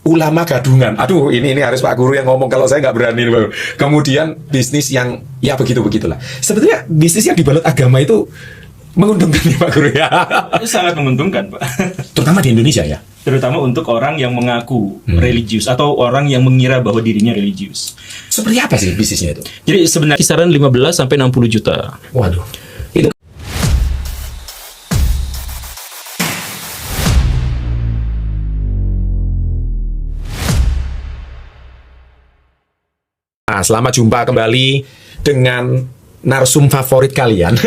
ulama gadungan. Aduh, ini harus Pak Guru yang ngomong, kalau saya nggak berani. Kemudian bisnis yang ya begitulah. Sebetulnya bisnis yang dibalut agama itu menguntungkan ya Pak Guru ya. Itu sangat menguntungkan, Pak. Terutama di Indonesia ya. Terutama untuk orang yang mengaku religius atau orang yang mengira bahwa dirinya religius. Seperti apa sih bisnisnya itu? Jadi sebenarnya kisaran 15 sampai 60 juta. Waduh. Itu Nah, selamat jumpa kembali dengan narsum favorit kalian.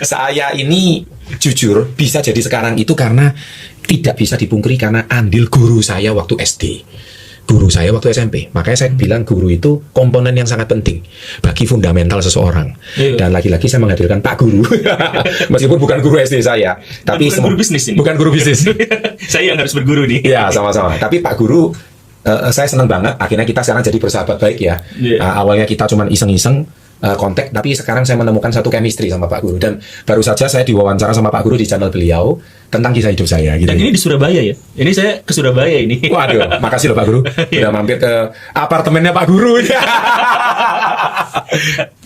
Saya ini jujur bisa jadi sekarang itu karena tidak bisa dipungkiri karena andil guru saya waktu SD. Guru saya waktu SMP. Makanya saya bilang guru itu komponen yang sangat penting bagi fundamental seseorang. Dan lagi-lagi saya menghadirkan Pak Guru. Meskipun bukan guru SD saya, tapi bukan guru bisnis ini. Bukan guru bisnis. Saya yang harus berguru nih. Ya, sama-sama. Tapi Pak Guru, saya senang banget. Akhirnya kita sekarang jadi bersahabat baik ya. Awalnya kita cuma iseng-iseng kontak, tapi sekarang saya menemukan satu chemistry sama Pak Guru. Dan baru saja saya diwawancara sama Pak Guru di channel beliau tentang kisah hidup saya gitu. Dan ini di Surabaya ya. Ini saya ke Surabaya ini. Waduh, makasih loh Pak Guru udah mampir ke apartemennya Pak Guru.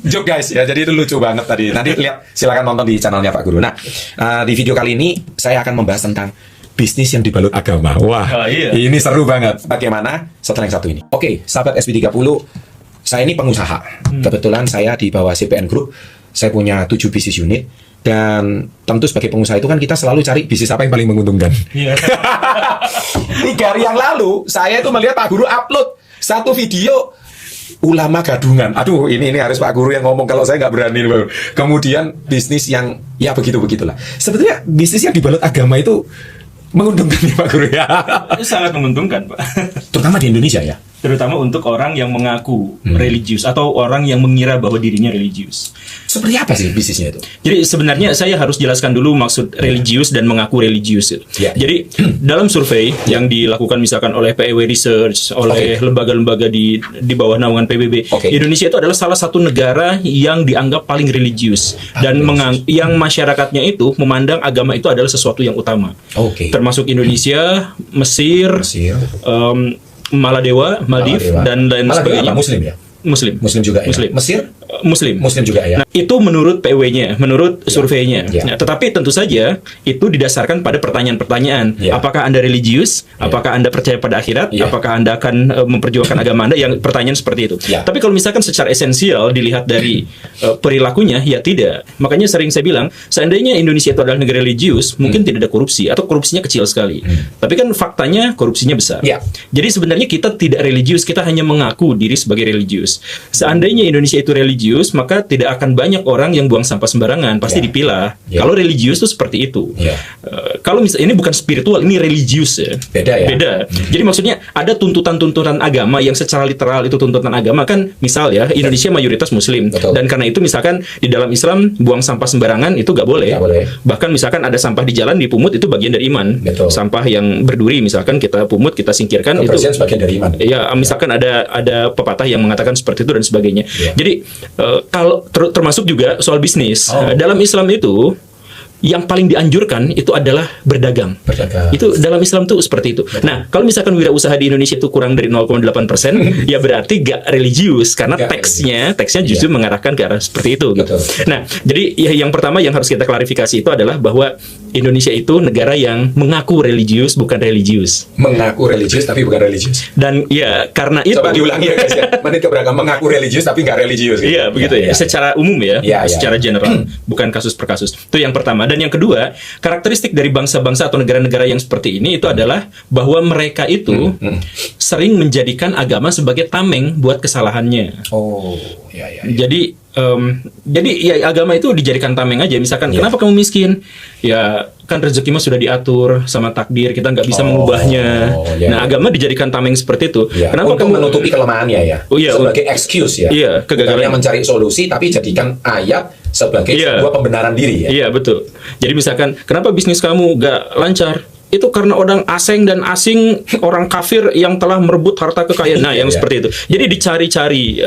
Joke guys ya, jadi itu lucu banget tadi. Nanti lihat, silakan nonton di channelnya Pak Guru. Nah, di video kali ini saya akan membahas tentang bisnis yang dibalut agama. Wah, ini seru banget. Bagaimana setelah yang satu ini? Oke, sahabat SB30, saya ini pengusaha. Kebetulan saya di bawah CPN Group. Saya punya 7 bisnis unit. Dan tentu sebagai pengusaha itu kan kita selalu cari bisnis apa yang paling menguntungkan. 3 hari yang lalu, saya itu melihat Pak Guru upload satu video ulama gadungan. Aduh, ini harus Pak Guru yang ngomong, kalau saya nggak berani. Kemudian bisnis yang ya begitulah. Sebetulnya bisnis yang dibalut agama itu menguntungkan ya Pak Guru ya. Itu sangat menguntungkan, Pak. Terutama di Indonesia ya. Terutama untuk orang yang mengaku religius atau orang yang mengira bahwa dirinya religius. Seperti apa sih bisnisnya itu? Jadi sebenarnya saya harus jelaskan dulu maksud religius dan mengaku religius. Jadi dalam survei yang dilakukan misalkan oleh PEW Research, oleh lembaga-lembaga di bawah naungan PBB, Indonesia itu adalah salah satu negara yang dianggap paling religius dan yang masyarakatnya itu memandang agama itu adalah sesuatu yang utama. Termasuk Indonesia, Mesir, Maladewa, Maldives, dan lain sebagainya. Muslim ya? Muslim juga ya? Mesir? Muslim juga ya. Nah, itu menurut PW-nya, menurut surveinya. Nah, tetapi tentu saja itu didasarkan pada pertanyaan-pertanyaan. Apakah Anda religius? Apakah Anda percaya pada akhirat? Apakah Anda akan memperjuangkan agama Anda? Yang pertanyaan seperti itu. Tapi kalau misalkan secara esensial dilihat dari perilakunya, ya tidak. Makanya sering saya bilang, seandainya Indonesia itu adalah negara religius, mungkin tidak ada korupsi atau korupsinya kecil sekali. Tapi kan faktanya korupsinya besar. Jadi sebenarnya kita tidak religius, kita hanya mengaku diri sebagai religius. Seandainya Indonesia itu religius, maka tidak akan banyak orang yang buang sampah sembarangan, pasti dipilah. Kalau religius itu seperti itu. Kalau misalnya ini bukan spiritual, ini religius ya. Beda. Jadi maksudnya ada tuntutan-tuntutan agama yang secara literal itu tuntutan agama kan, misal ya Indonesia mayoritas Muslim. Dan karena itu misalkan di dalam Islam buang sampah sembarangan itu nggak boleh. Bahkan misalkan ada sampah di jalan dipungut itu bagian dari iman. Sampah yang berduri misalkan kita pungut, kita singkirkan itu bagian dari iman. Ya, misalkan ada pepatah yang mengatakan seperti itu dan sebagainya. Jadi kalau termasuk juga soal bisnis. Dalam Islam itu yang paling dianjurkan itu adalah berdagang. Itu dalam Islam tuh seperti itu. Nah, kalau misalkan wirausaha di Indonesia itu kurang dari 0,8%, ya berarti gak religius karena teksnya justru mengarahkan ke arah seperti itu. Gitu. Nah, jadi yang pertama yang harus kita klarifikasi itu adalah bahwa Indonesia itu negara yang mengaku religius bukan religius. Mengaku religius tapi bukan religius. Dan ya karena itu. Coba diulangi ya guys ya. Menit keberagaman mengaku religius tapi nggak religius. Gitu. Iya begitu ya. Secara umum ya. Secara general, bukan kasus per kasus. Itu yang pertama. Dan yang kedua, karakteristik dari bangsa-bangsa atau negara-negara yang seperti ini itu adalah bahwa mereka itu sering menjadikan agama sebagai tameng buat kesalahannya. Jadi ya agama itu dijadikan tameng aja. Misalkan kenapa kamu miskin? Ya kan rezekimu sudah diatur sama takdir, kita nggak bisa mengubahnya. Agama dijadikan tameng seperti itu. Kenapa kamu menutupi kelemahannya ya? Sebagai excuse ya. Kegagalan mencari solusi tapi jadikan ayat sebagai sebuah pembenaran diri ya. Iya betul. Jadi misalkan kenapa bisnis kamu nggak lancar? Itu karena orang asing orang kafir yang telah merebut harta kekayaan. Nah, yang seperti itu. Jadi dicari-cari.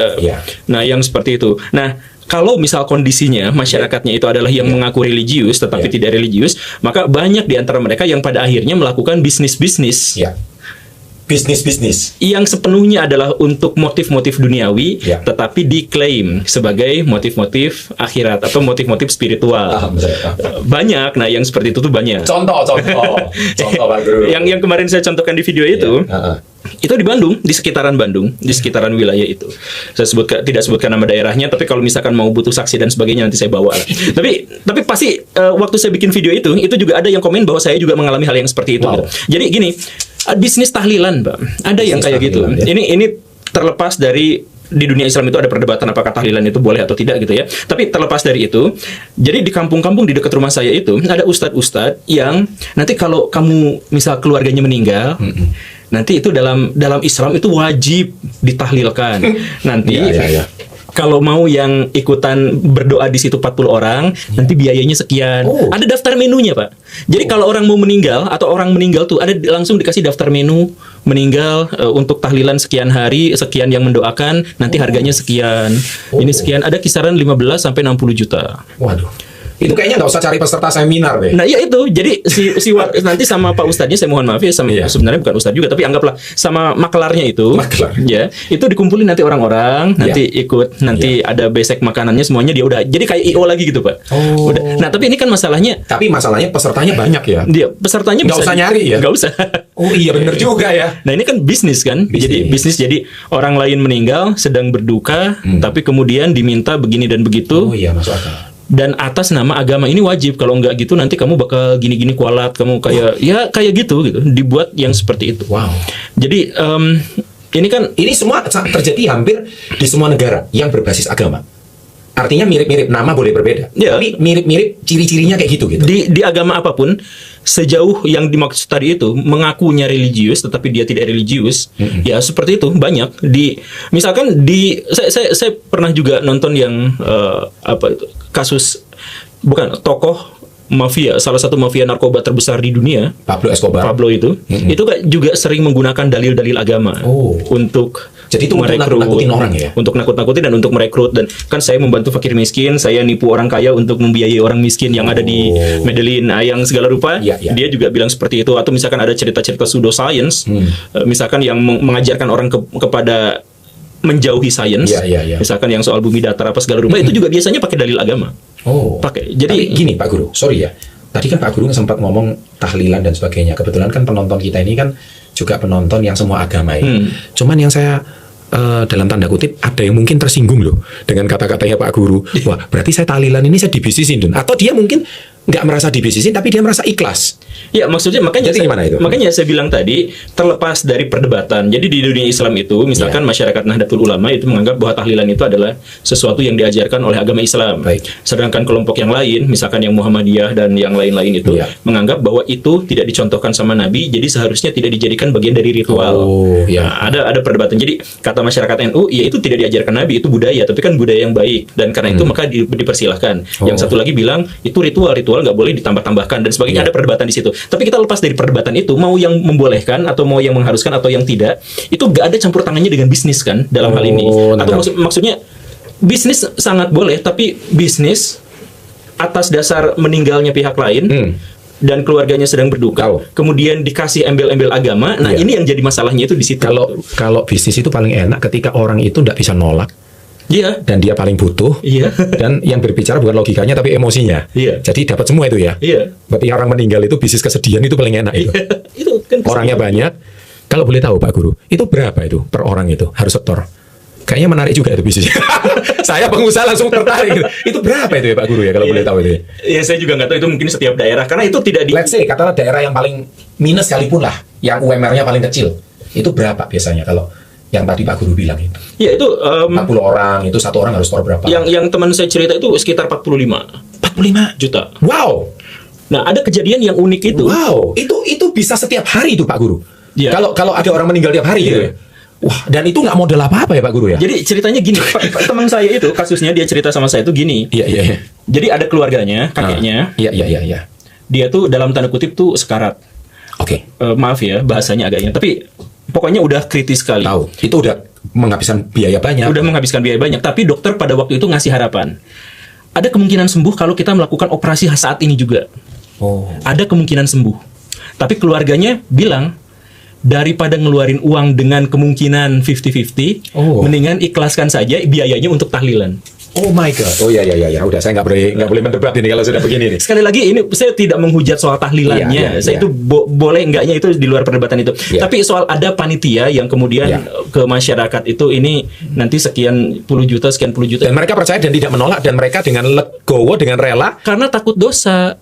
Nah, yang seperti itu. Nah, kalau misal kondisinya masyarakatnya itu adalah yang mengaku religius tetapi tidak religius, maka banyak di antara mereka yang pada akhirnya melakukan bisnis-bisnis bisnis. yang sepenuhnya adalah untuk motif-motif duniawi, Ya. tetapi diklaim sebagai motif-motif akhirat atau motif-motif spiritual. Banyak, nah yang seperti itu tuh banyak. Contoh Pak Guru. Yang kemarin saya contohkan di video itu, itu di Bandung, di sekitaran Bandung, di sekitaran wilayah itu. Saya tidak sebutkan nama daerahnya, tapi kalau misalkan mau butuh saksi dan sebagainya nanti saya bawa. tapi pasti waktu saya bikin video itu juga ada yang komen bahwa saya juga mengalami hal yang seperti itu. Wow. Gitu. Jadi gini, bisnis tahlilan, Pak. Ada yang kayak gitu. Ya. Ini terlepas dari di dunia Islam itu ada perdebatan apakah tahlilan itu boleh atau tidak gitu ya. Tapi terlepas dari itu, jadi di kampung-kampung di dekat rumah saya itu ada ustadz-ustadz yang nanti kalau kamu misal keluarganya meninggal, nanti itu dalam Islam itu wajib ditahlilkan. Nanti kalau mau yang ikutan berdoa di situ 40 orang, nanti biayanya sekian. Ada daftar menunya, Pak. Jadi kalau orang mau meninggal atau orang meninggal tuh ada langsung dikasih daftar menu meninggal untuk tahlilan sekian hari, sekian yang mendoakan, nanti harganya sekian. Ini sekian, ada kisaran 15 sampai 60 juta. Waduh. Itu kayaknya nggak usah cari peserta seminar deh. Nah, iya itu. Jadi nanti sama Pak Ustadznya, saya mohon maaf ya, sebenarnya bukan Ustadz juga, tapi anggaplah sama maklarnya itu. Ya, itu dikumpulin nanti orang-orang, nanti ikut, nanti ada besek makanannya semuanya dia udah. Jadi kayak IO lagi gitu, Pak. Udah. Nah, tapi ini kan masalahnya. Tapi masalahnya pesertanya banyak ya. Dia pesertanya nggak usah nyari ya. Nggak usah. Oh iya bener juga ya. Nah ini kan bisnis kan. Jadi bisnis, jadi orang lain meninggal sedang berduka, tapi kemudian diminta begini dan begitu. Oh iya, masuk akal. Dan atas nama agama ini wajib, kalau nggak gitu nanti kamu bakal gini-gini kualat, kamu kayak kayak gitu dibuat yang seperti itu. Wow. Jadi ini semua terjadi hampir di semua negara yang berbasis agama. Artinya mirip-mirip, nama boleh berbeda, tapi mirip-mirip ciri-cirinya kayak gitu. Di agama apapun, sejauh yang dimaksud tadi itu mengakunya religius tetapi dia tidak religius, ya seperti itu banyak. Misalkan saya pernah juga nonton yang kasus bukan tokoh mafia, salah satu mafia narkoba terbesar di dunia, Pablo Escobar. Pablo itu kan juga sering menggunakan dalil-dalil agama untuk jadi itu merekrut, nakut-nakutin orang ya? Untuk nakut-nakutin dan untuk merekrut. Dan kan saya membantu fakir miskin, saya nipu orang kaya untuk membiayai orang miskin yang ada di Medellin, yang segala rupa. Dia juga bilang seperti itu. Atau misalkan ada cerita-cerita pseudoscience, misalkan yang mengajarkan orang kepada menjauhi sains, misalkan yang soal bumi datar apa segala rupa, itu juga biasanya pakai dalil agama. Pakai. Jadi gini Pak Guru, sorry ya. Tadi kan Pak Guru sempat ngomong tahlilan dan sebagainya. Kebetulan kan penonton kita ini kan juga penonton yang semua agama ya. Cuman yang saya dalam tanda kutip ada yang mungkin tersinggung loh dengan kata-katanya Pak Guru. Wah, berarti saya tahlilan ini saya dibisisin dun. Atau dia mungkin nggak merasa dibisisin tapi dia merasa ikhlas. Ya maksudnya makanya saya bilang tadi terlepas dari perdebatan. Jadi di dunia Islam itu misalkan masyarakat Nahdlatul Ulama itu menganggap bahwa tahlilan itu adalah sesuatu yang diajarkan oleh agama Islam. Sedangkan kelompok yang lain misalkan yang Muhammadiyah dan yang lain-lain itu menganggap bahwa itu tidak dicontohkan sama Nabi, jadi seharusnya tidak dijadikan bagian dari ritual. Nah, ada perdebatan. Jadi kata masyarakat NU, ya itu tidak diajarkan Nabi, itu budaya, tapi kan budaya yang baik dan karena itu maka dipersilahkan. Yang satu lagi bilang itu ritual nggak boleh ditambah-tambahkan dan sebagainya. Ada perdebatan di situ. Tapi kita lepas dari perdebatan itu, mau yang membolehkan atau mau yang mengharuskan atau yang tidak, itu nggak ada campur tangannya dengan bisnis kan dalam hal ini. Atau maksudnya bisnis sangat boleh, tapi bisnis atas dasar meninggalnya pihak lain dan keluarganya sedang berduka, kemudian dikasih embel-embel agama. Nah ini yang jadi masalahnya itu di situ. Kalau bisnis itu paling enak ketika orang itu nggak bisa nolak. Dan dia paling butuh. Dan yang berbicara bukan logikanya tapi emosinya. Jadi dapat semua itu ya. Berarti orang meninggal itu bisnis kesedihan itu paling enak itu. Itu kan orangnya banyak. Kalau boleh tahu Pak Guru, itu berapa itu per orang itu harus setor? Kayaknya menarik juga itu bisnisnya. Saya pengusaha langsung tertarik. Itu berapa itu ya Pak Guru ya kalau boleh tahu itu? Ya saya juga nggak tahu, itu mungkin setiap daerah karena itu tidak Let's say katakanlah daerah yang paling minus sekalipun lah, yang UMR-nya paling kecil, itu berapa biasanya kalau yang tadi Pak Guru bilang itu? Ya itu 40 orang, itu satu orang harus store berapa? Yang teman saya cerita itu sekitar 45 juta. Wow. Nah, ada kejadian yang unik itu. Wow, itu bisa setiap hari itu Pak Guru. Kalau ada orang meninggal tiap hari gitu ya. Wah, dan itu nggak modal apa-apa ya Pak Guru ya? Jadi ceritanya gini, teman saya itu kasusnya dia cerita sama saya itu gini. Jadi ada keluarganya, kakeknya. Dia tuh dalam tanda kutip tuh sekarat. Maaf ya bahasanya agaknya, tapi pokoknya udah kritis sekali. Itu udah menghabiskan biaya banyak. Tapi dokter pada waktu itu ngasih harapan. Ada kemungkinan sembuh kalau kita melakukan operasi saat ini juga. Ada kemungkinan sembuh. Tapi keluarganya bilang, daripada ngeluarin uang dengan kemungkinan 50-50, mendingan ikhlaskan saja biayanya untuk tahlilan. Oh my god. Oh ya. Udah, saya nggak boleh mendebat ini kalau sudah begini nih. Sekali lagi ini saya tidak menghujat soal tahlilannya. Saya itu boleh enggaknya itu di luar perdebatan itu. Tapi soal ada panitia yang kemudian ke masyarakat itu ini nanti sekian puluh juta. Dan mereka percaya dan tidak menolak, dan mereka dengan legowo, dengan rela karena takut dosa.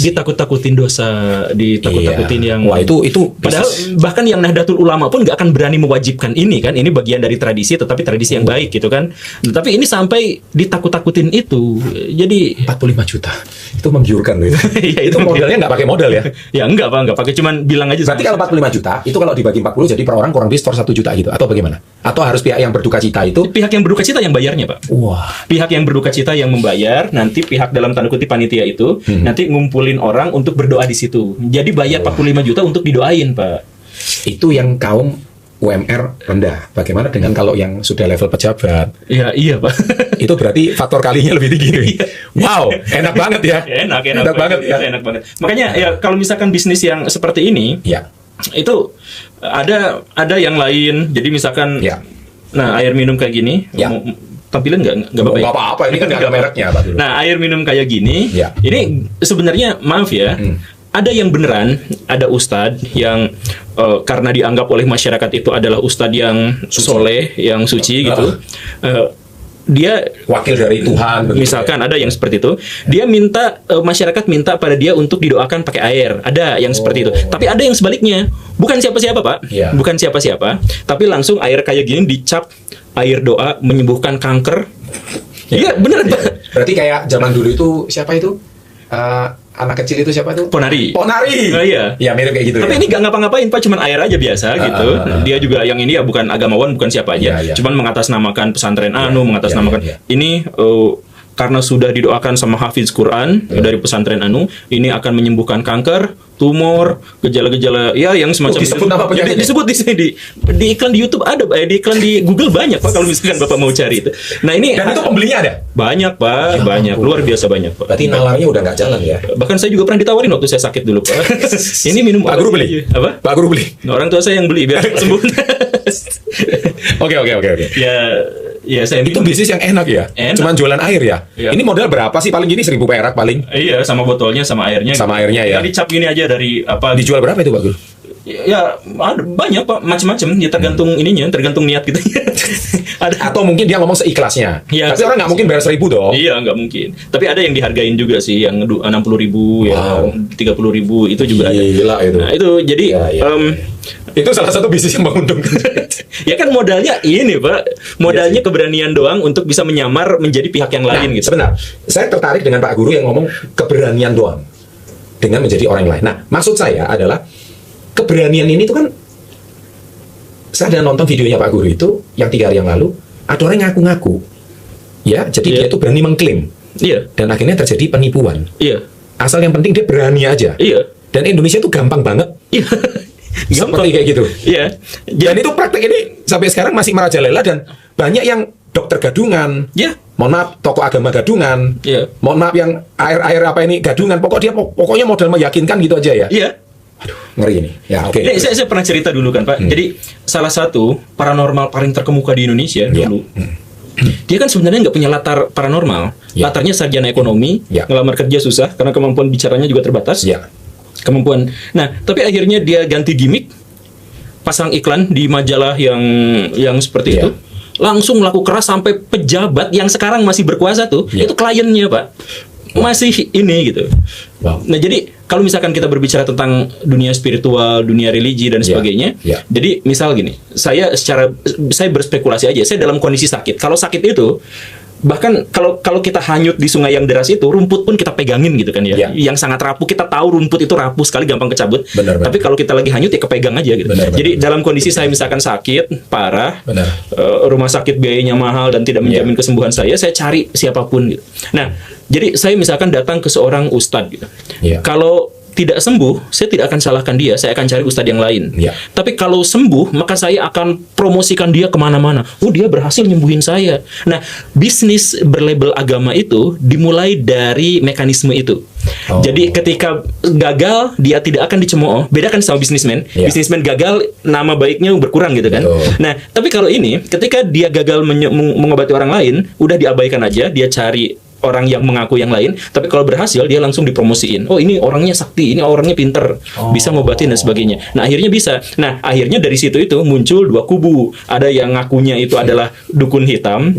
Ditakut-takutin dosa, ditakut-takutin yang. Wah, itu padahal bahkan yang Nahdlatul Ulama pun nggak akan berani mewajibkan ini kan. Ini bagian dari tradisi, tetapi tradisi yang baik gitu kan. Tapi ini sampai ditakut-takutin itu. Jadi 45 juta. Itu menggiurkan loh itu. Ya, itu modalnya nggak pakai modal ya? Ya enggak pakai, cuman bilang aja. Berarti kalau 45 juta itu kalau dibagi 40 jadi per orang kurang lebih store 1 juta gitu, atau bagaimana? Atau harus pihak yang berduka cita itu? Pihak yang berduka cita yang bayarnya, Pak. Wah. Pihak yang berduka cita yang membayar, nanti pihak dalam tanda kutip panitia itu nanti ngumpulin orang untuk berdoa di situ. Jadi bayar 45 juta untuk didoain, Pak. Itu yang kaum UMR rendah. Bagaimana dengan kalau yang sudah level pejabat? Iya, Pak. Itu berarti faktor kalinya lebih tinggi nih. Wow, enak banget ya. Enak banget ya. Enak banget. Makanya ya kalau misalkan bisnis yang seperti ini, itu ada yang lain. Jadi misalkan, nah air minum kayak gini, tampilan nggak apa-apa. Nggak apa-apa, ini kan nggak ada mereknya, Pak. Nah, air minum kayak gini, ini sebenarnya maaf ya. Ada yang beneran, ada ustadz yang karena dianggap oleh masyarakat itu adalah ustadz yang soleh, yang suci gitu. Dia wakil dari Tuhan. Misalkan ada yang seperti itu. Dia minta, masyarakat minta pada dia untuk didoakan pakai air. Ada yang seperti itu. Tapi ada yang sebaliknya. Bukan siapa-siapa, Pak. Bukan siapa-siapa. Tapi langsung air kayak gini dicap air doa menyembuhkan kanker. Iya, bener, Pak. Berarti kayak zaman dulu itu, siapa itu? Anak kecil itu siapa tuh? Ponari. Oh iya. Ya mirip kayak gitu. Tapi ini nggak ngapa-ngapain, Pak, cuman air aja biasa gitu. Dia juga yang ini ya bukan agamawan, bukan siapa aja. Cuman mengatasnamakan pesantren mengatasnamakan ini karena sudah didoakan sama hafiz Quran dari pesantren ini akan menyembuhkan kanker, tumor, gejala-gejala ya yang semacam disebut nama penyakitnya. Disebut di sini di iklan di YouTube ada, di iklan di Google banyak, Pak, kalau misalkan Bapak mau cari itu. Nah, ini dan itu pembelinya ada? Banyak, Pak, banyak. Luar biasa banyak, Pak. Berarti nalarnya udah nggak jalan ya? Bahkan saya juga pernah ditawarin waktu saya sakit dulu, Pak. Ini minum Pak Guru beli? Apa? Pak Guru beli? Orang tua saya yang beli biar sembuh. Oke. Ya saya itu bisnis yang enak ya? Enak. Cuman jualan air ya? Ini modal berapa sih paling gini? 1.000 perak paling? Iya, sama botolnya, sama airnya. Sama airnya ya? Dicap gini aja dari apa? Dijual berapa itu, Pak Guru? Ya ada banyak, Pak, macam-macam ya, tergantung ininya, tergantung niat kita. Atau mungkin dia ngomong seikhlasnya. Ya, tapi orang nggak mungkin bayar 1.000 dong. Iya, nggak mungkin. Tapi ada yang dihargain juga sih, yang 60.000, yang 30.000 itu juga ada. Gila itu. Nah, itu jadi itu salah satu bisnis yang menguntungkan. Ya kan modalnya ini, Pak. Modalnya keberanian doang untuk bisa menyamar menjadi pihak yang lain gitu. Sebentar, saya tertarik dengan Pak Guru yang ngomong keberanian doang dengan menjadi orang lain. Nah, maksud saya adalah keberanian ini tuh kan, saya ada nonton videonya Pak Guru itu yang 3 hari yang lalu, ada orang ngaku-ngaku ya, jadi dia itu berani mengklaim, dan akhirnya terjadi penipuan. Asal yang penting dia berani aja. Dan Indonesia itu gampang banget. Gampang. Seperti kayak gitu. Dan Jadi itu praktek ini sampai sekarang masih merajalela, dan banyak yang dokter gadungan. Mohon maaf, tokoh agama gadungan. Mohon maaf, yang air apa ini gadungan. Pokoknya modal meyakinkan gitu aja ya. Aduh, ngeri ini. Ya, oke. Saya pernah cerita dulu kan, Pak. Jadi salah satu paranormal paling terkemuka di Indonesia dulu. Dia kan sebenarnya nggak punya latar paranormal. Latarnya sarjana ekonomi, ngelamar kerja susah karena kemampuan bicaranya juga terbatas. Kemampuan. Nah, tapi akhirnya dia ganti gimmick, pasang iklan di majalah yang seperti itu. Langsung laku keras sampai pejabat yang sekarang masih berkuasa tuh, itu kliennya, Pak. Masih ini gitu. Nah, jadi kalau misalkan kita berbicara tentang dunia spiritual, dunia religi dan sebagainya, jadi misal gini, saya berspekulasi aja, saya dalam kondisi sakit. Kalau sakit itu, bahkan kalau kita hanyut di sungai yang deras itu, rumput pun kita pegangin gitu kan ya. Yang sangat rapuh, kita tahu rumput itu rapuh sekali, gampang kecabut. Tapi kalau kita lagi hanyut ya kepegang aja gitu. Jadi dalam kondisi saya misalkan sakit parah, rumah sakit biayanya mahal dan tidak menjamin kesembuhan saya cari siapapun gitu. Nah, jadi saya misalkan datang ke seorang ustadz gitu. Kalau tidak sembuh, saya tidak akan salahkan dia, saya akan cari ustadz yang lain. Tapi kalau sembuh, maka saya akan promosikan dia kemana-mana. Oh, dia berhasil nyembuhin saya. Nah, bisnis berlabel agama itu dimulai dari mekanisme itu. Jadi ketika gagal dia tidak akan dicemooh. Beda kan sama bisnismen. Bisnismen gagal nama baiknya berkurang gitu kan. Nah, tapi kalau ini ketika dia gagal mengobati orang lain, udah diabaikan aja, dia cari orang yang mengaku yang lain, tapi kalau berhasil dia langsung dipromosiin. Oh, ini orangnya sakti, ini orangnya pinter, bisa ngobatin dan sebagainya. Nah, akhirnya bisa. Nah, akhirnya dari situ itu muncul dua kubu. Ada yang ngakunya itu adalah dukun hitam,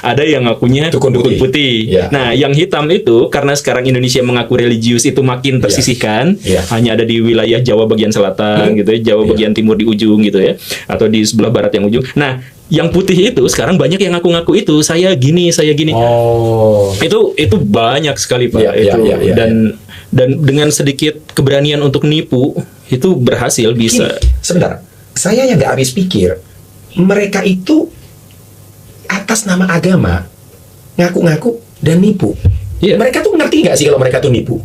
ada yang ngakunya dukun putih. Nah, yang hitam itu karena sekarang Indonesia mengaku religius itu makin tersisihkan, hanya ada di wilayah Jawa bagian selatan gitu ya, Jawa bagian timur di ujung gitu ya, atau di sebelah barat yang ujung. Nah, yang putih itu sekarang banyak yang ngaku-ngaku itu saya gini. Itu banyak sekali Pak. Dan dengan sedikit keberanian untuk nipu itu berhasil bisa. Sebentar, saya yang nggak habis pikir, mereka itu atas nama agama ngaku-ngaku dan nipu. Mereka tuh ngerti nggak sih kalau mereka tuh nipu?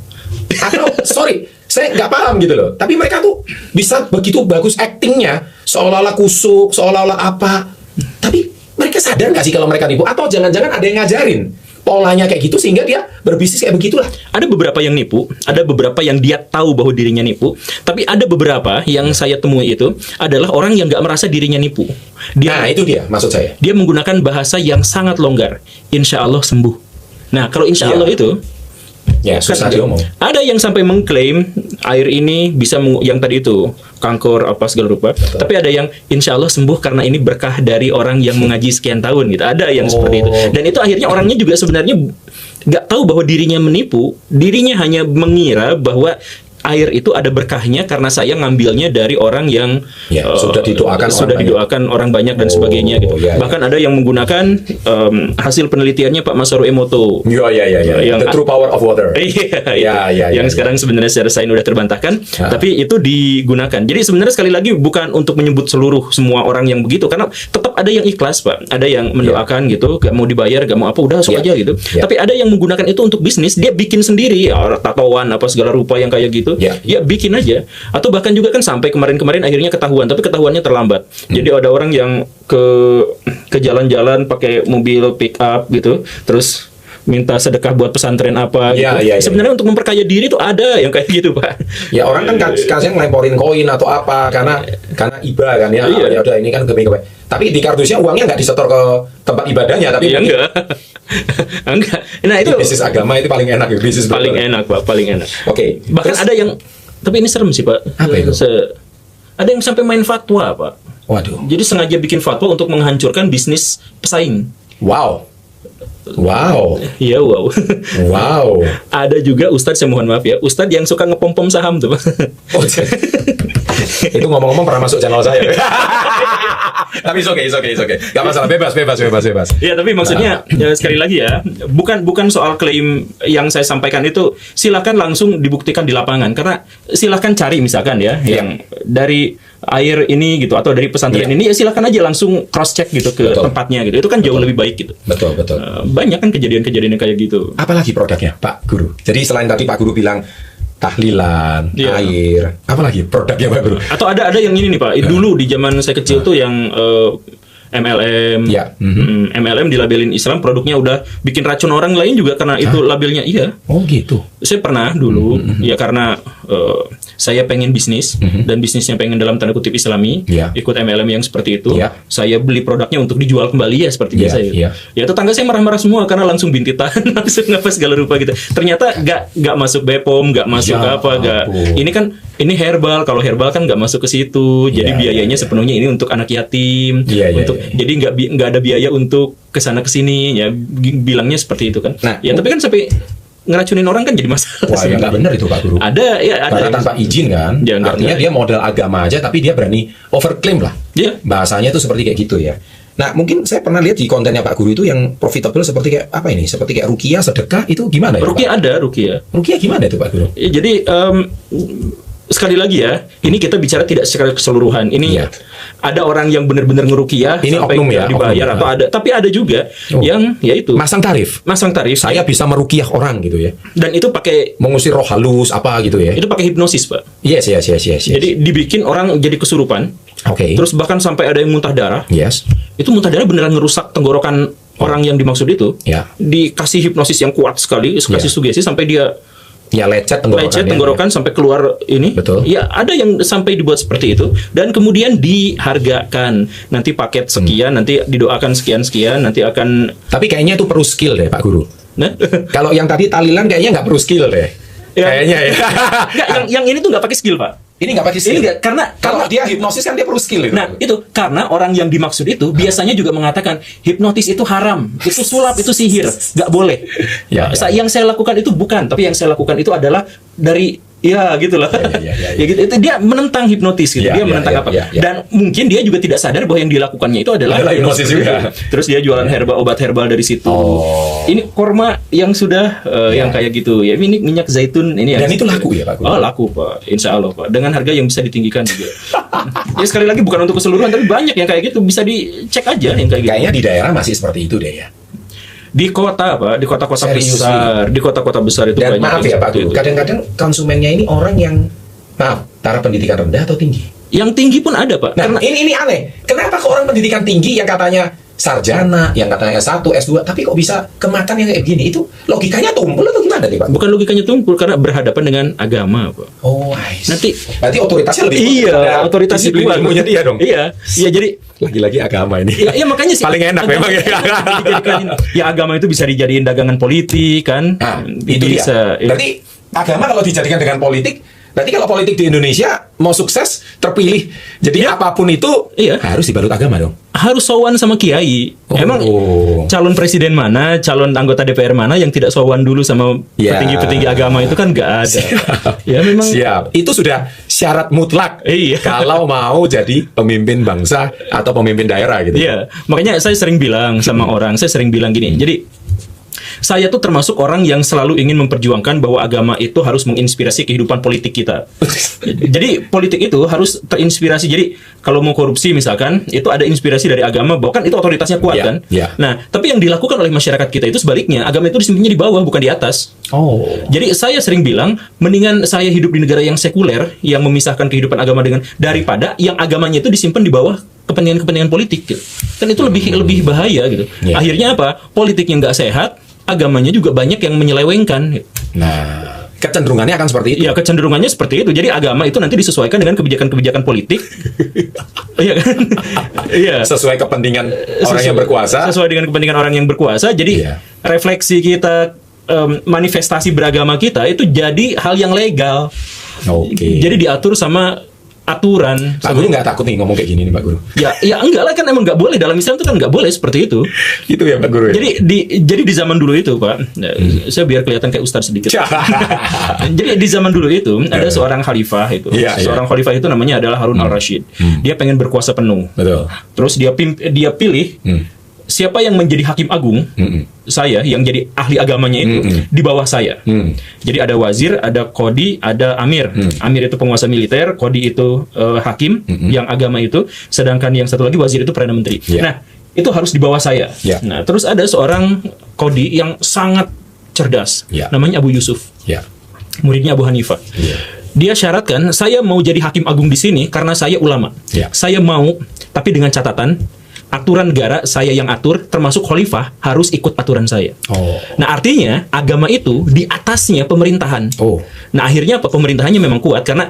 Atau sorry, saya nggak paham gitu loh. Tapi mereka tuh bisa begitu bagus actingnya, seolah-olah kusuk, seolah-olah apa. Tapi mereka sadar nggak sih kalau mereka nipu? Atau jangan-jangan ada yang ngajarin polanya kayak gitu sehingga dia berbisnis kayak begitulah? Ada beberapa yang nipu, ada beberapa yang dia tahu bahwa dirinya nipu, tapi ada beberapa yang saya temui itu adalah orang yang nggak merasa dirinya nipu. Nah, itu dia maksud saya. Dia menggunakan bahasa yang sangat longgar. Insya Allah sembuh. Nah, kalau insya Allah itu susah diomong. Ada yang sampai mengklaim air ini bisa yang tadi itu kanker apa segala rupa. Betul. Tapi ada yang insya Allah sembuh karena ini berkah dari orang yang mengaji sekian tahun gitu. Ada yang seperti itu. Dan itu akhirnya orangnya juga sebenarnya nggak tahu bahwa dirinya menipu. Dirinya hanya mengira bahwa air itu ada berkahnya karena saya ngambilnya dari orang yang sudah didoakan orang banyak dan sebagainya gitu. Bahkan ada yang menggunakan hasil penelitiannya Pak Masaru Emoto. Yang The True Power of Water. Yang sekarang sebenarnya secara sains udah terbantahkan, tapi itu digunakan. Jadi sebenarnya sekali lagi bukan untuk menyebut seluruh semua orang yang begitu, karena tetap ada yang ikhlas Pak, ada yang mendoakan gitu, gak mau dibayar, gak mau apa, udah sok aja gitu. Tapi ada yang menggunakan itu untuk bisnis, dia bikin sendiri, tatoan apa segala rupa yang kayak gitu. Ya bikin aja. Atau bahkan juga kan sampai kemarin-kemarin akhirnya ketahuan, tapi ketahuannya terlambat. Jadi ada orang yang ke jalan-jalan pakai mobil pick up gitu, terus minta sedekah buat pesantren apa gitu. Sebenarnya untuk memperkaya diri tuh ada yang kayak gitu Pak. Ya orang kan kasih ngelemporin koin atau apa karena iba kan ya. Ya udah ini kan gemi-gemi. Tapi di kardusnya uangnya nggak disetor ke tempat ibadahnya, tapi enggak. Nah itu bisnis agama itu paling enak ya, bisnis paling enak Pak, paling enak. Oke. Bahkan ada yang, tapi ini serem sih Pak. Apa itu? Ada yang sampai main fatwa Pak. Waduh. Jadi sengaja bikin fatwa untuk menghancurkan bisnis pesaing. Wow. Iya wow. Ada juga ustadz, saya mohon maaf ya, ustadz yang suka ngepom-pom saham tuh Pak. Itu ngomong-ngomong pernah masuk channel saya. Tapi oke. Gak masalah, bebas. Ya, tapi maksudnya sekali lagi ya, bukan soal klaim yang saya sampaikan itu, silakan langsung dibuktikan di lapangan. Karena silakan cari misalkan ya, yang dari air ini gitu atau dari pesantren ini, ya silakan aja langsung cross check gitu ke tempatnya gitu. Itu kan jauh lebih baik gitu. Betul. Banyak kan kejadian-kejadian yang kayak gitu. Apalagi produknya Pak Guru? Jadi selain tadi Pak Guru bilang tahlilan, air, apalagi produknya Pak Guru? Atau ada yang ini nih Pak. Dulu di zaman saya kecil tuh yang MLM, MLM dilabelin Islam, produknya udah bikin racun orang lain juga karena itu labelnya. Oh gitu. Saya pernah dulu ya karena saya pengen bisnis dan bisnisnya pengen dalam tanda kutip Islami, ikut MLM yang seperti itu. Saya beli produknya untuk dijual kembali ya seperti biasa ya. Ya tetangga saya marah-marah semua karena langsung bintitan, langsung ngapa segala rupa gitu. Ternyata nggak masuk BPOM, nggak masuk ini kan ini herbal. Kalau herbal kan nggak masuk ke situ. Jadi biayanya sepenuhnya ini untuk anak yatim. Jadi nggak ada biaya untuk kesana kesini ya, bilangnya seperti itu kan. Nah, ya tapi kan sampai ngeracunin orang kan jadi masalah. Wah, ya nggak benar itu Pak Guru. Ada. Karena tanpa izin kan. Artinya dia model agama aja, tapi dia berani overclaim lah. Bahasanya itu seperti kayak gitu ya. Nah, mungkin saya pernah lihat di kontennya Pak Guru itu yang profitable seperti kayak apa ini? Seperti kayak ruqyah, sedekah, itu gimana ya? Ruqyah ada, ruqyah. Ruqyah gimana itu Pak Guru? Ya, jadi sekali lagi ya, ini kita bicara tidak secara keseluruhan. Ini ada orang yang benar-benar ngeruqyah ini sampai oknum ya, dibayar atau ada, tapi ada juga yang yaitu masang tarif. Saya bisa meruqyah orang gitu ya. Dan itu pakai mengusir roh halus apa gitu ya. Itu pakai hipnosis, Pak. Yes. Jadi dibikin orang jadi kesurupan. Terus bahkan sampai ada yang muntah darah. Itu muntah darah beneran ngerusak tenggorokan orang yang dimaksud itu. Dikasih hipnosis yang kuat sekali, kasih sugesti sampai dia Ya lecet tenggorokan sampai keluar ini. Betul. Ya ada yang sampai dibuat seperti itu dan kemudian dihargakan. Nanti paket sekian, nanti didoakan sekian, nanti akan. Tapi kayaknya itu perlu skill deh Pak Guru. Nah? Kalau yang tadi tahlilan kayaknya nggak perlu skill deh. Ya. Kayaknya ya. Nggak, yang ini tuh nggak pakai skill, Pak. Ini nggak pakai skill. Ini nggak, karena kalau dia hipnosis kan dia perlu skill itu. Nah, itu karena orang yang dimaksud itu biasanya juga mengatakan hipnotis itu haram, itu sulap, itu sihir, nggak boleh. Yang saya lakukan itu bukan, tapi yang saya lakukan itu adalah dari gitulah. Ya gitu. Itu dia menentang hipnotis gitu. Dia menentang apa? Dan mungkin dia juga tidak sadar bahwa yang dilakukannya itu adalah hipnosis juga. Terus dia jualan obat herbal dari situ. Ini korma yang sudah yang kayak gitu. Ya ini minyak zaitun ini. Dan itu laku ya Pak? Oh, laku Pak. Insya Allah Pak. Dengan harga yang bisa ditinggikan juga. Ya sekali lagi bukan untuk keseluruhan, tapi banyak yang kayak gitu, bisa dicek aja yang kayak gitu. Kayaknya di daerah masih seperti itu deh ya. Di kota Pak, di kota-kota besar, di kota-kota besar itu dan banyak. Maaf ya Pak Guru, kadang-kadang konsumennya ini orang yang taraf pendidikan rendah atau tinggi? Yang tinggi pun ada Pak. Nah, ini aneh. Kenapa ke orang pendidikan tinggi yang katanya sarjana, yang katanya S1, S2, tapi kok bisa kemakan yang kayak gini? Itu logikanya tumpul atau gimana nih Pak? Bukan logikanya tumpul, karena berhadapan dengan agama Pak. Oh, nanti berarti otoritasnya lebih otoritasnya kuat. Dia dong. Iya, jadi lagi-lagi agama ini. Iya, makanya sih paling enak memang ya. Ya agama itu bisa dijadiin dagangan politik kan. Itu bisa. Berarti agama kalau dijadikan dengan politik, berarti kalau politik di Indonesia mau sukses terpilih, jadi apapun itu harus dibalut agama dong. Harus sowan sama kiai. Emang calon presiden mana, calon anggota DPR mana yang tidak sowan dulu sama petinggi-petinggi agama itu kan nggak ada. Ya memang. Siap. Itu sudah syarat mutlak. Kalau mau jadi pemimpin bangsa atau pemimpin daerah gitu. Iya. Makanya saya sering bilang sama orang, saya sering bilang gini. Jadi saya tuh termasuk orang yang selalu ingin memperjuangkan bahwa agama itu harus menginspirasi kehidupan politik kita. Jadi politik itu harus terinspirasi. Jadi kalau mau korupsi misalkan, itu ada inspirasi dari agama, bahwa kan itu otoritasnya kuat kan. Nah, tapi yang dilakukan oleh masyarakat kita itu sebaliknya. Agama itu disimpannya di bawah, bukan di atas. Jadi saya sering bilang, mendingan saya hidup di negara yang sekuler, yang memisahkan kehidupan agama daripada yang agamanya itu disimpan di bawah kepentingan-kepentingan politik. Gitu. Kan itu lebih bahaya gitu. Akhirnya apa? Politiknya nggak sehat, agamanya juga banyak yang menyelewengkan. Nah, kecenderungannya akan seperti itu. Iya, kecenderungannya seperti itu. Jadi agama itu nanti disesuaikan dengan kebijakan-kebijakan politik. Iya kan? Iya. Sesuai kepentingan orang yang berkuasa. Sesuai dengan kepentingan orang yang berkuasa. Jadi refleksi kita, manifestasi beragama kita itu jadi hal yang legal. Jadi diatur sama aturan. Pak Guru nggak takut nih ngomong kayak gini nih Pak Guru? Ya enggak lah, kan emang nggak boleh, dalam Islam itu kan nggak boleh seperti itu. Gitu ya Pak Guru. Jadi di zaman dulu itu Pak, saya biar kelihatan kayak ustaz sedikit. Jadi di zaman dulu itu ada seorang khalifah itu, seorang khalifah itu namanya adalah Harun al-Rashid. Dia pengen berkuasa penuh. Betul. Terus dia pilih siapa yang menjadi hakim agung, saya yang jadi ahli agamanya itu di bawah saya. Jadi ada wazir, ada qadi, ada amir. Amir itu penguasa militer, qadi itu hakim yang agama itu, sedangkan yang satu lagi wazir itu perdana menteri. Nah, itu harus di bawah saya. Nah, terus ada seorang qadi yang sangat cerdas, namanya Abu Yusuf. Muridnya Abu Hanifah. Dia syaratkan, saya mau jadi hakim agung di sini karena saya ulama. Saya mau, tapi dengan catatan aturan negara saya yang atur, termasuk khalifah harus ikut aturan saya. Nah, artinya agama itu di atasnya pemerintahan. Nah, akhirnya apa? Pemerintahannya memang kuat karena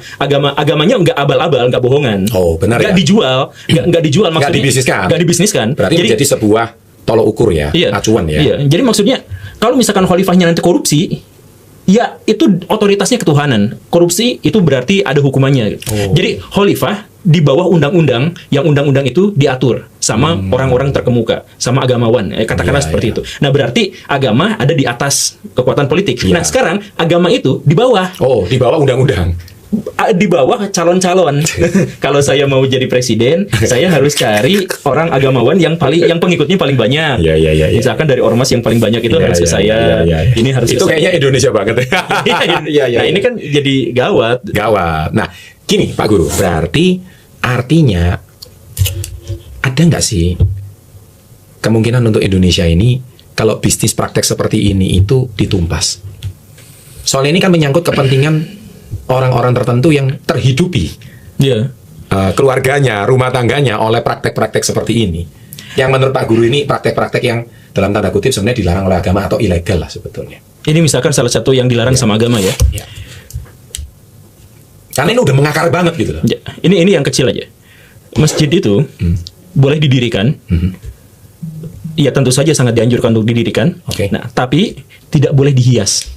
agamanya nggak abal-abal, nggak bohongan. Benar nggak dijual, nggak dijual, maksudnya nggak dibisniskan. Berarti jadi sebuah tolok ukur ya, acuan ya. Jadi maksudnya kalau misalkan khalifahnya nanti korupsi, ya itu otoritasnya ketuhanan. Korupsi itu berarti ada hukumannya. Jadi khalifah di bawah undang-undang, yang undang-undang itu diatur sama orang-orang terkemuka, sama agamawan, katakanlah seperti itu. Nah, berarti agama ada di atas kekuatan politik. Nah, sekarang agama itu di bawah. Di bawah undang-undang. Di bawah calon-calon. Kalau saya mau jadi presiden, saya harus cari orang agamawan yang pengikutnya paling banyak. Misalkan dari ormas yang paling banyak itu harus ke saya. Ini harus itu kayaknya Indonesia banget. Nah, ini kan jadi gawat. Nah, gini Pak Guru, berarti artinya ada nggak sih kemungkinan untuk Indonesia ini kalau bisnis praktek seperti ini itu ditumpas? Soalnya ini kan menyangkut kepentingan orang-orang tertentu yang terhidupi keluarganya, rumah tangganya oleh praktek-praktek seperti ini. Yang menurut Pak Guru ini praktek-praktek yang dalam tanda kutip sebenarnya dilarang oleh agama atau ilegal lah sebetulnya. Ini misalkan salah satu yang dilarang sama agama ya. Karena ini udah mengakar banget gitu loh. Ya, ini yang kecil aja. Masjid itu boleh didirikan. Ya tentu saja sangat dianjurkan untuk didirikan. Oke. Nah, tapi tidak boleh dihias.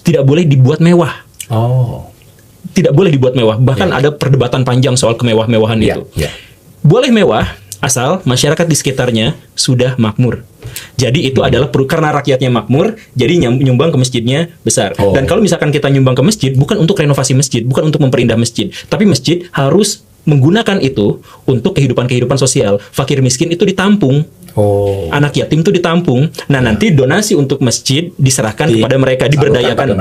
Tidak boleh dibuat mewah. Oh. Tidak boleh dibuat mewah. Bahkan ada perdebatan panjang soal kemewah-mewahan itu. Boleh mewah asal masyarakat di sekitarnya sudah makmur. Jadi itu adalah karena rakyatnya makmur, jadi nyumbang ke masjidnya besar. Dan kalau misalkan kita nyumbang ke masjid, bukan untuk renovasi masjid, bukan untuk memperindah masjid, tapi masjid harus menggunakan itu untuk kehidupan sosial. Fakir miskin itu ditampung. Anak yatim itu ditampung. Nah, nanti donasi untuk masjid diserahkan kepada mereka, diberdayakan.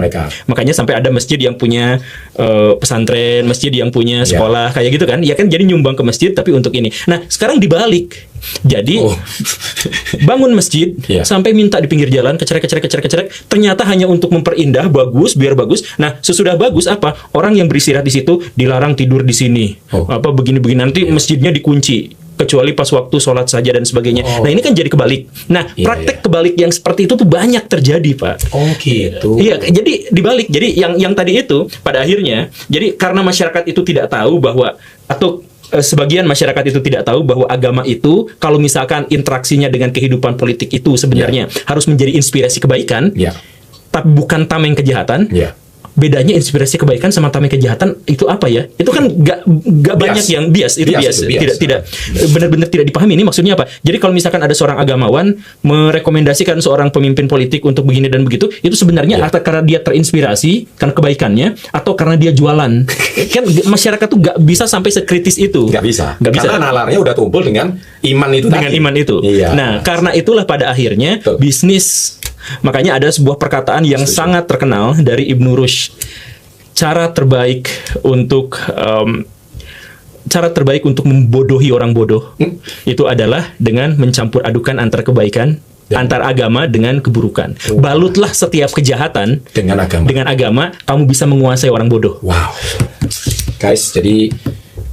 Makanya sampai ada masjid yang punya pesantren, masjid yang punya sekolah kayak gitu kan. Ya kan jadi nyumbang ke masjid tapi untuk ini. Nah, sekarang dibalik. Jadi bangun masjid sampai minta di pinggir jalan kecerek. Ternyata hanya untuk memperindah bagus, biar bagus. Nah, sesudah bagus apa? Orang yang beristirahat di situ dilarang tidur di sini. Apa begini-begini nanti masjidnya dikunci. Kecuali pas waktu sholat saja dan sebagainya. Nah, ini kan jadi kebalik. Nah, praktek kebalik yang seperti itu tuh banyak terjadi, Pak. Gitu. Iya, jadi dibalik. Jadi yang tadi itu pada akhirnya, jadi karena masyarakat itu tidak tahu bahwa atau sebagian masyarakat itu tidak tahu bahwa agama itu kalau misalkan interaksinya dengan kehidupan politik itu sebenarnya harus menjadi inspirasi kebaikan, tapi bukan tameng kejahatan. Bedanya inspirasi kebaikan sama tameng kejahatan itu apa ya? Itu kan gak banyak yang bias. Itu bias. Tidak benar-benar tidak dipahami. Ini maksudnya apa? Jadi kalau misalkan ada seorang agamawan merekomendasikan seorang pemimpin politik untuk begini dan begitu, itu sebenarnya karena dia terinspirasi karena kebaikannya atau karena dia jualan. Kan masyarakat tuh gak bisa sampai sekritis itu. Gak bisa. Karena nalarnya udah tumpul dengan iman itu. Nah, karena itulah pada akhirnya bisnis. Makanya ada sebuah perkataan yang sangat terkenal dari Ibnu Rushd. Cara terbaik untuk membodohi orang bodoh itu adalah dengan mencampur adukan antara kebaikan, antar agama dengan keburukan. Balutlah setiap kejahatan dengan agama, kamu bisa menguasai orang bodoh. Wow. Guys, jadi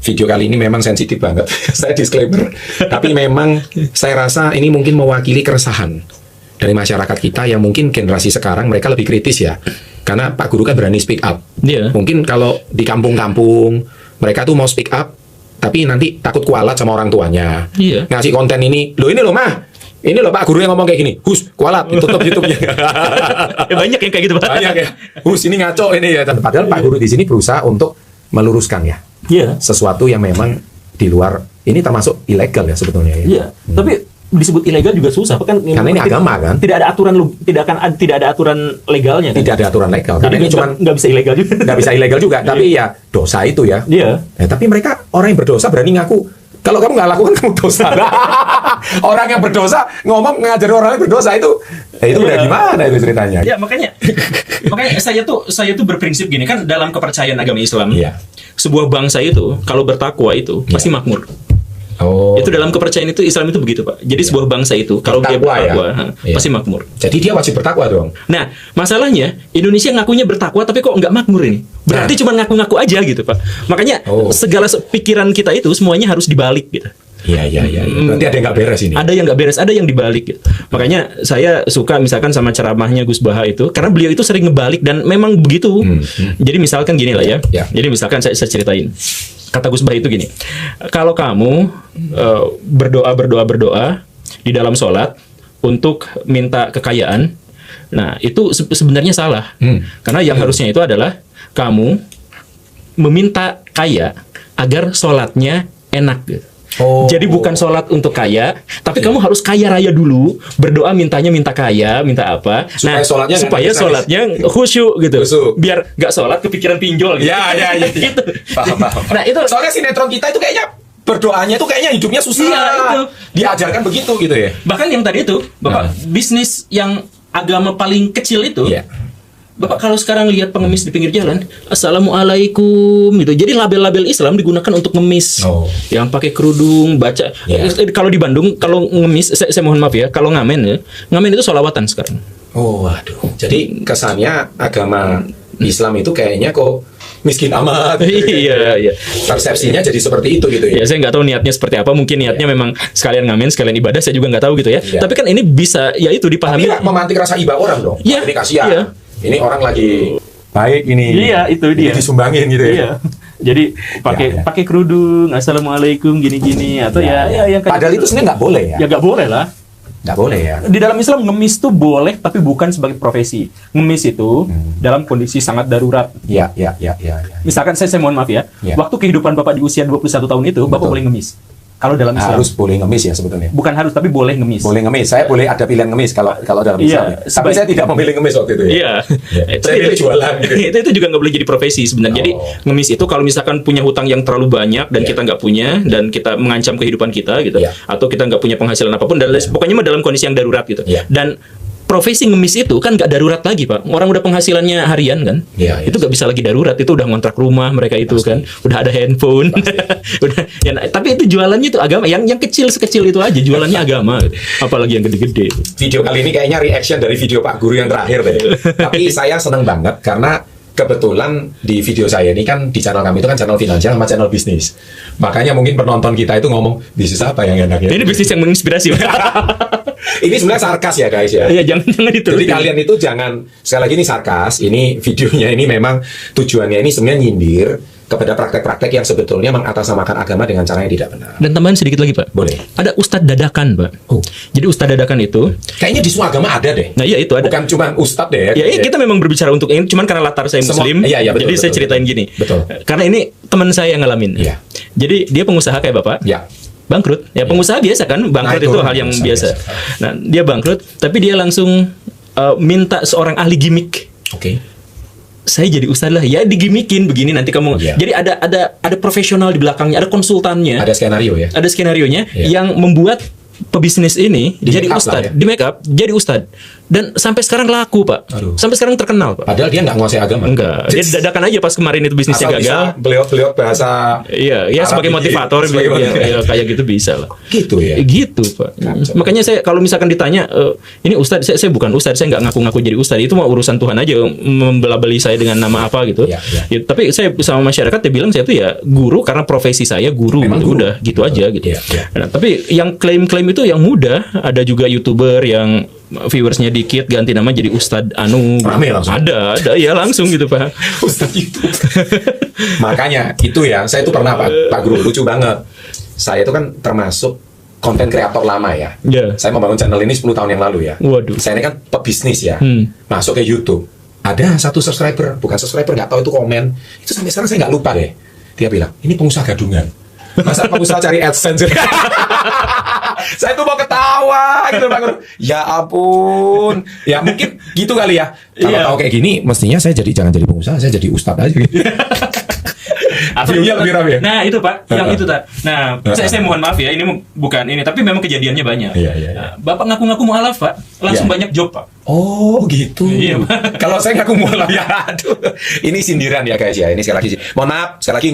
video kali ini memang sensitif banget. Saya disclaimer. Tapi memang saya rasa ini mungkin mewakili keresahan dari masyarakat kita yang mungkin generasi sekarang mereka lebih kritis ya. Karena Pak Guru kan berani speak up. Mungkin kalau di kampung-kampung mereka tuh mau speak up tapi nanti takut kualat sama orang tuanya. Ngasih konten ini, loh ini loh mah. Ini loh Pak Guru yang ngomong kayak gini. Hus, kualat, tutup YouTube-nya. Banyak yang kayak gitu, Pak. Banyak ya. Hus, ini ngaco ini ya. Padahal Pak Guru di sini berusaha untuk meluruskan ya. Sesuatu yang memang di luar ini termasuk ilegal ya sebetulnya ya. Tapi disebut ilegal juga susah kan karena ini agama kan tidak ada aturan legalnya kan? Tidak ada aturan legal karena ini cuma nggak bisa ilegal juga tapi ya dosa itu ya tapi mereka orang yang berdosa berani ngaku kalau kamu nggak lakukan kamu dosa. Orang yang berdosa ngomong ngajari orang yang berdosa itu udah gimana itu ceritanya makanya saya tuh berprinsip gini kan dalam kepercayaan agama Islam sebuah bangsa itu kalau bertakwa itu pasti makmur. Itu dalam kepercayaan itu Islam itu begitu Pak. Jadi sebuah bangsa itu kalau dia bertakwa pasti makmur. Jadi dia wajib bertakwa dong. Nah masalahnya Indonesia ngakunya bertakwa tapi kok nggak makmur ini. Berarti cuma ngaku-ngaku aja gitu Pak. Makanya segala pikiran kita itu semuanya harus dibalik gitu. Iya. Nanti ada yang nggak beres ini. Ada yang nggak beres, ada yang dibalik. Gitu. Makanya saya suka misalkan sama ceramahnya Gus Baha itu, karena beliau itu sering ngebalik dan memang begitu. Jadi misalkan gini lah ya. Jadi misalkan saya ceritain. Kata Gus Baha itu gini, kalau kamu berdoa di dalam sholat untuk minta kekayaan, nah itu sebenarnya salah. Karena yang harusnya itu adalah kamu meminta kaya agar sholatnya enak gitu. Jadi bukan sholat untuk kaya, tapi kamu harus kaya raya dulu. Berdoa mintanya minta kaya, minta apa? Supaya sholatnya khusyuk gitu. Biar nggak sholat kepikiran pinjol gitu. Ya. Gitu. Paham. Nah itu soalnya sinetron kita itu kayaknya berdoanya itu kayaknya hidupnya susah. Itu. Diajarkan begitu gitu ya. Bahkan yang tadi itu, Bapak bisnis yang agama paling kecil itu. Bapak kalau sekarang lihat pengemis di pinggir jalan, assalamualaikum gitu. Jadi label-label Islam digunakan untuk ngemis. Yang pakai kerudung, baca. Kalau di Bandung kalau ngemis, saya mohon maaf ya, kalau ngamen ya, ngamen itu sholawatan sekarang. Waduh. Jadi kesannya agama Islam itu kayaknya kok miskin amat. Iya. Persepsinya jadi seperti itu gitu ya. Ya saya nggak tahu niatnya seperti apa. Mungkin niatnya memang sekalian ngamen, sekalian ibadah. Saya juga nggak tahu gitu ya. Tapi kan ini bisa ya itu dipahami. Tapi memantik rasa iba orang dong. Ini kasihan. Ini orang lagi baik ini. Iya, itu dia. Ini disumbangin gitu ya. Iya. Jadi pakai kerudung, assalamualaikum gini-gini atau ya yang kayak Padahal itu sebenarnya nggak boleh ya. ya nggak boleh lah. Nggak boleh ya. Di dalam Islam ngemis tuh boleh tapi bukan sebagai profesi. Ngemis itu dalam kondisi sangat darurat. Iya. Misalkan saya mohon maaf ya. Ya. Waktu kehidupan Bapak di usia 21 tahun itu, Bapak Betul. boleh ngemis. Kalau dalam Islam. Harus boleh ngemis ya sebetulnya. Bukan harus tapi boleh ngemis. Boleh ngemis. Saya boleh ada pilihan ngemis kalau dalam Iya, Islam. Ya. Tapi saya tidak memilih ngemis waktu itu ya. Iya. Saya pilih jualan gitu. Itu juga nggak boleh jadi profesi sebenarnya. Jadi ngemis itu kalau misalkan punya hutang yang terlalu banyak dan kita nggak punya dan kita mengancam kehidupan kita gitu, atau kita nggak punya penghasilan apapun dan pokoknya mah dalam kondisi yang darurat gitu. Dan profesi ngemis itu kan nggak darurat lagi, Pak. Orang udah penghasilannya harian kan, itu nggak bisa lagi darurat. Itu udah ngontrak rumah mereka itu kan, udah ada handphone, udah. Ya, tapi itu jualannya itu agama. Yang kecil sekecil itu aja jualannya agama, gitu. Apalagi yang gede-gede. Video kali ini kayaknya reaction dari video Pak Guru yang terakhir deh. Tapi saya seneng banget karena kebetulan di video saya ini kan di channel kami itu kan channel finansial sama channel bisnis. Makanya mungkin penonton kita itu ngomong bisnis apa yang enak ya. Ini bisnis yang menginspirasi. Ini sebenarnya sarkas ya guys ya. Iya, jangan itu. Jadi kalian itu jangan, sekali lagi ini sarkas. Ini videonya ini memang tujuannya ini sebenarnya nyindir kepada praktek-praktek yang sebetulnya mengatasnamakan agama dengan cara yang tidak benar. Dan tambahan sedikit lagi, Pak. Boleh. Ada ustadz dadakan, Pak. Oh. Jadi ustadz dadakan itu, Kayaknya di semua agama ada deh. nah iya itu ada. Bukan cuma ustadz deh ya. Ya, kita memang berbicara untuk ini, cuman karena latar saya Semua- Muslim, iya, betul, jadi saya betul, ceritain betul. gini. Betul. Karena ini teman saya yang ngalamin. Iya. Jadi dia pengusaha kayak Bapak. Ya. Bangkrut. Ya pengusaha biasa kan, bangkrut Nah, itu itu hal yang biasa. biasa. Nah, dia bangkrut, tapi dia langsung minta seorang ahli gimmick. Oke. Saya jadi ustadz lah, ya digimikin begini nanti kamu. Iya. Jadi ada profesional di belakangnya, ada konsultannya. Ada skenario ya. Ada skenarionya Iya. yang membuat pebisnis ini Di jadi make up ustadz, lah ya. di make up jadi ustadz, dan sampai sekarang laku, Pak. Aduh. Sampai sekarang terkenal, Pak. Padahal dia nggak nguasai agama. Enggak, dia dadakan aja pas kemarin itu bisnisnya Asal gagal. bisa beliau bahasa Iya, ya Arab sebagai dikit. motivator, Sebagai ya, motivator. ya, kayak gitu bisa lah. gitu ya. Gitu, Pak. Kacau. Makanya saya kalau misalkan ditanya, ini ustadz, saya bukan ustadz, saya nggak ngaku-ngaku jadi ustadz. Itu mah urusan Tuhan aja, membela-beli saya dengan nama apa gitu. Iya, iya. Ya, tapi saya sama masyarakat dia bilang saya itu ya guru karena profesi saya guru, Memang gitu. guru. Udah gitu aja gitu. Iya, iya. Nah, tapi yang klaim-klaim itu yang mudah, ada juga YouTuber yang viewersnya dikit ganti nama jadi Ustadz Anu. Rame langsung. Ada ya langsung gitu, Pak. Ustadz itu. Makanya itu ya, saya itu pernah Pak Guru, lucu banget. Saya itu kan termasuk konten kreator lama ya. Ya. Saya membangun channel ini 10 tahun yang lalu ya. Waduh. Saya ini kan pebisnis ya. Hmm. Masuk ke YouTube. Ada satu subscriber, bukan subscriber, nggak tahu itu komen. Itu sampai sekarang saya nggak lupa deh. Dia bilang, ini pengusaha gadungan. Masa pengusaha cari AdSense? Saya tuh mau ketawa gitu Pak Guru. Ya ampun. Ya mungkin gitu kali ya. Kalau Iya. tahu kayak gini, mestinya saya jangan jadi pengusaha, saya jadi ustadz aja gitu. View-nya lebih ramai ya? Nah itu Pak, yang itu tak. Nah saya mohon maaf ya, ini bukan ini, tapi memang kejadiannya banyak. Iya, iya, iya. Nah, Bapak ngaku-ngaku mualaf Pak, langsung Iya. banyak job Pak. Oh gitu. Iya, Pak. Kalau saya ngaku mualaf ya, aduh. Ini sindiran ya guys ya. Ini sekali lagi, mohon maaf, sekali lagi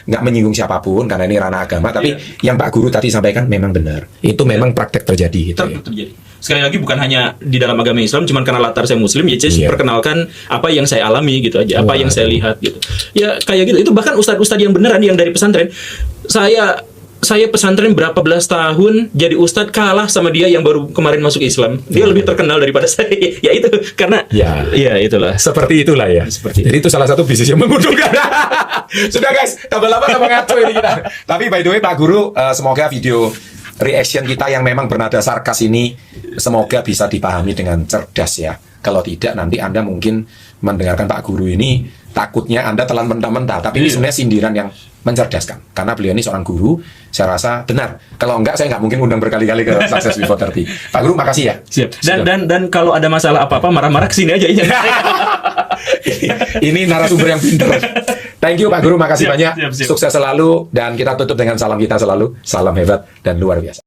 nggak menyinggung siapapun karena ini ranah agama. Tapi yang Pak Guru tadi sampaikan memang benar. Itu memang praktek terjadi. Gitu ya. Terjadi. Sekali lagi bukan hanya di dalam agama Islam, cuman karena latar saya Muslim, ya saya Iya. perkenalkan apa yang saya alami gitu aja, apa yang saya Waduh. lihat gitu. Ya kayak gitu. Itu bahkan ustadz-ustadz yang beneran yang dari pesantren, saya pesantren berapa belas tahun jadi ustadz kalah sama dia yang baru kemarin masuk Islam. Dia lebih terkenal daripada saya. Ya itu karena ya itulah. Seperti itulah ya. Seperti itu. Jadi itu salah satu bisnis yang menguntungkan. Sudah guys, tambah lama tambah ngaco ini kita. Tapi by the way Pak Guru, semoga video reaction kita yang memang bernada sarkas ini semoga bisa dipahami dengan cerdas ya. Kalau tidak nanti Anda mungkin mendengarkan Pak Guru ini takutnya Anda telan mentah-mentah. Tapi ini sebenarnya sindiran yang mencerdaskan. Karena beliau ini seorang guru, saya rasa benar. Kalau enggak, saya nggak mungkin undang berkali-kali ke Success Before 30. Pak Guru, makasih ya. Siap. Sudah. Dan kalau ada masalah apa-apa marah-marah kesini aja. Ini narasumber yang pintar. Thank you Pak Guru, makasih Siap, banyak. siap, siap. Sukses selalu dan kita tutup dengan salam kita selalu. Salam hebat dan luar biasa.